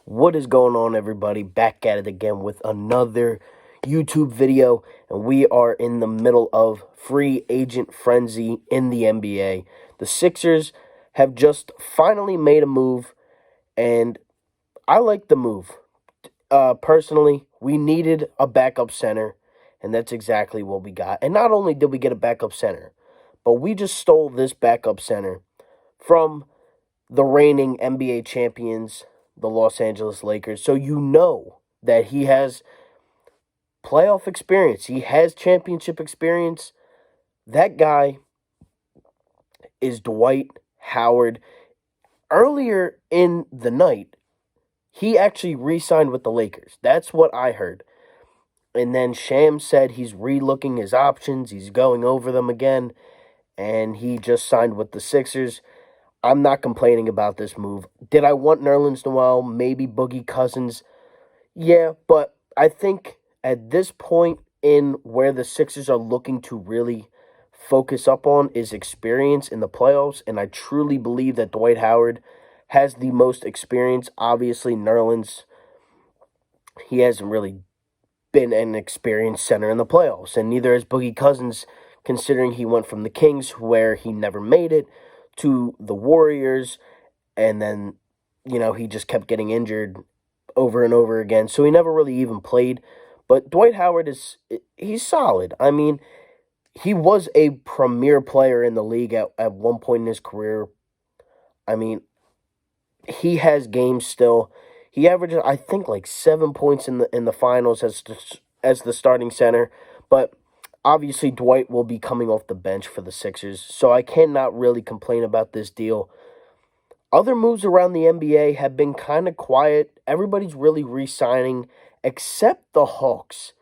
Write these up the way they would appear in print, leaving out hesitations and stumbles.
What is going on, everybody? Back at it again with another YouTube video, and we are in the middle of free agent frenzy in the NBA. The Sixers have just finally made a move, and I like the move. Personally, we needed a backup center, and that's exactly what we got. And not only did we get a backup center, but we just stole this backup center from the reigning NBA champions, the Los Angeles Lakers. So you know that he has playoff experience. He has championship experience. That guy is Dwight Howard. Earlier in the night, he actually re-signed with the Lakers. That's what I heard. And then Shams said he's re-looking his options. He's going over them again. And he just signed with the Sixers. I'm not complaining about this move. Did I want Nerlens Noel, maybe Boogie Cousins? Yeah, but I think at this point in where the Sixers are looking to really focus up on is experience in the playoffs, and I truly believe that Dwight Howard has the most experience. Obviously, Nerlens, he hasn't really been an experienced center in the playoffs, and neither has Boogie Cousins, considering he went from the Kings, where he never made it, to the Warriors, and then, he just kept getting injured over and over again, so he never really even played. But Dwight Howard he's solid. I mean, he was a premier player in the league at one point in his career. I mean, he has games still. He averages, I think, like 7 points in the finals as the starting center, but obviously, Dwight will be coming off the bench for the Sixers, so I cannot really complain about this deal. Other moves around the NBA have been kind of quiet. Everybody's really re-signing, except the Hawks.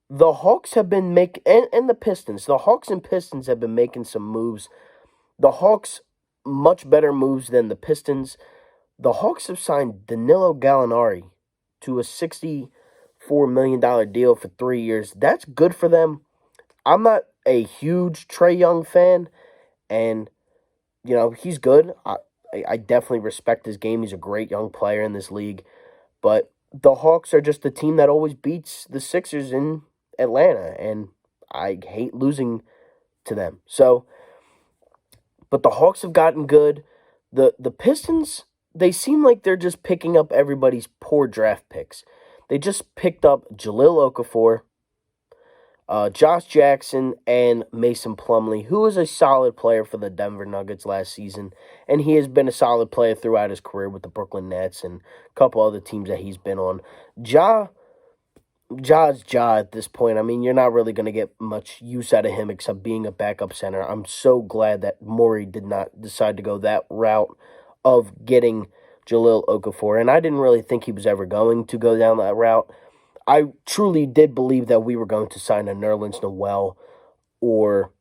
The Hawks have been making, and the Pistons. The Hawks and Pistons have been making some moves. The Hawks, much better moves than the Pistons. The Hawks have signed Danilo Gallinari to a $64 million deal for 3 years. That's good for them. I'm not a huge Trae Young fan, and, he's good. I definitely respect his game. He's a great young player in this league. But the Hawks are just the team that always beats the Sixers in Atlanta, and I hate losing to them. So, but the Hawks have gotten good. The Pistons, they seem like they're just picking up everybody's poor draft picks. They just picked up Jahlil Okafor, Josh Jackson, and Mason Plumlee, who was a solid player for the Denver Nuggets last season, and he has been a solid player throughout his career with the Brooklyn Nets and a couple other teams that he's been on. Ja's Ja at this point. I mean, you're not really going to get much use out of him except being a backup center. I'm so glad that Morey did not decide to go that route of getting Jahlil Okafor, and I didn't really think he was ever going to go down that route. I truly did believe that we were going to sign a Nerlens Noel or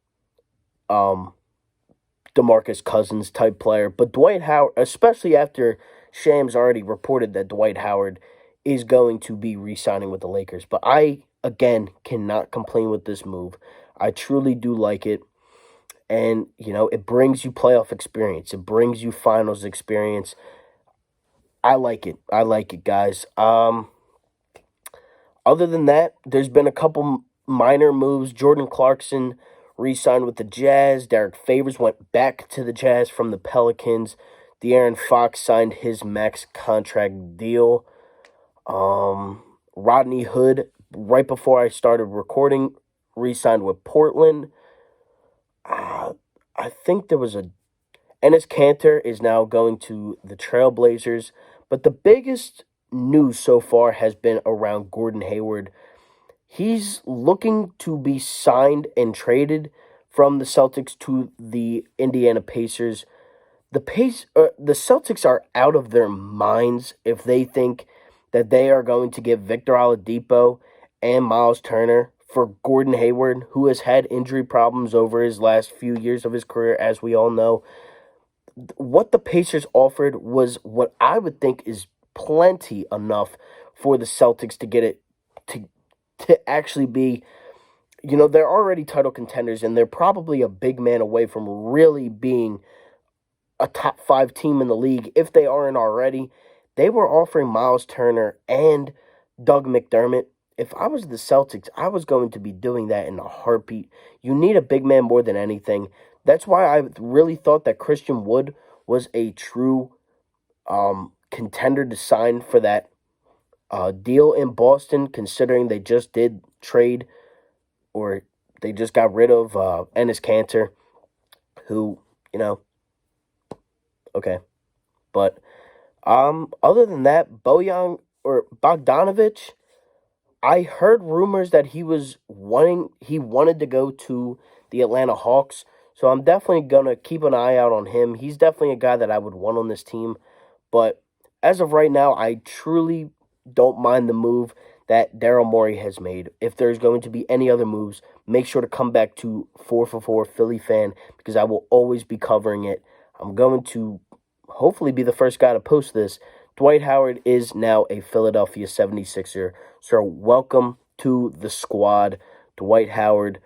DeMarcus Cousins type player. But Dwight Howard, especially after Shams already reported that Dwight Howard is going to be re-signing with the Lakers. But I, again, cannot complain with this move. I truly do like it. And, it brings you playoff experience. It brings you finals experience. I like it. I like it, guys. Other than that, there's been a couple minor moves. Jordan Clarkson re-signed with the Jazz. Derek Favors went back to the Jazz from the Pelicans. De'Aaron Fox signed his max contract deal. Rodney Hood, right before I started recording, re-signed with Portland. I think there was Enes Kanter is now going to the Trailblazers. But the biggest news so far has been around Gordon Hayward. He's looking to be signed and traded from the Celtics to the Indiana Pacers. The Celtics are out of their minds if they think that they are going to give Victor Oladipo and Miles Turner for Gordon Hayward, who has had injury problems over his last few years of his career, as we all know. What the Pacers offered was what I would think is plenty enough for the Celtics to get it to actually be, they're already title contenders, and they're probably a big man away from really being a top 5 team in the league if they aren't already. they were offering Miles Turner and Doug McDermott. If I was the Celtics, I was going to be doing that in a heartbeat. You need a big man more than anything. That's why I really thought that Christian Wood was a true contender to sign for that deal in Boston, considering they just did trade, or they just got rid of Enes Kanter, who, okay. But other than that, Bojan or Bogdanovich, I heard rumors that he wanted to go to the Atlanta Hawks. So I'm definitely gonna keep an eye out on him. He's definitely a guy that I would want on this team. But as of right now, I truly don't mind the move that Daryl Morey has made. If there's going to be any other moves, make sure to come back to 4 for 4 Philly fan, because I will always be covering it. I'm going to hopefully be the first guy to post this. Dwight Howard is now a Philadelphia 76er. So welcome to the squad, Dwight Howard.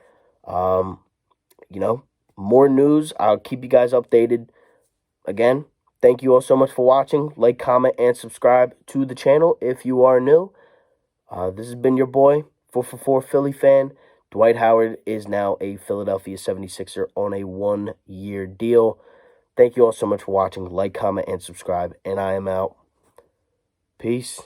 More news. I'll keep you guys updated. Again, thank you all so much for watching. Like, comment, and subscribe to the channel if you are new. This has been your boy, 4 for 4 Philly fan. Dwight Howard is now a Philadelphia 76er on a 1-year deal. Thank you all so much for watching. Like, comment, and subscribe. And I am out. Peace.